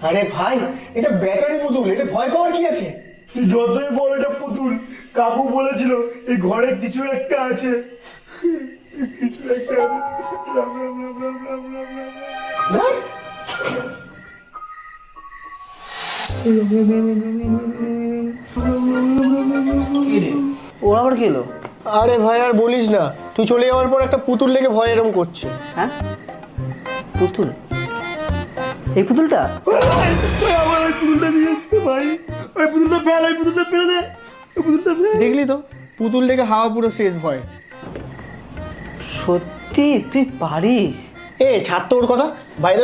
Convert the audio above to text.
আরে ভাই, এটা ব্যাটারি পুতুল, এটা ভয় পাওয়ার কি আছে? তুই যতই বল এটা পুতুল, কাকু বলেছিল এই ঘরে কিছু একটা আছে, কিছু একটা আছে। রাম রাম রাম রাম রাম রাম রাম। কি রে, ওর আবার কি এলো? আরে ভাই আর বলিস না, তুই চলে যাওয়ার পর একটা পুতুল লেগে ভয় এরম করছে। হ্যাঁ, পুতুল? এই পুতুলটা? ওই আমার ওই পুতুলটা নিয়ে এসছে ভাই, ওই পুতুলটা ফেল, ওই পুতুলটা ফেলে দে, ওই পুতুলটা ফেল। দেখলি তো, পুতুল লেগে হাওয়া পুরো শেষ ভয়। সত্যি তুই পারিস? ছাড় তো ওর কথা। বাইরে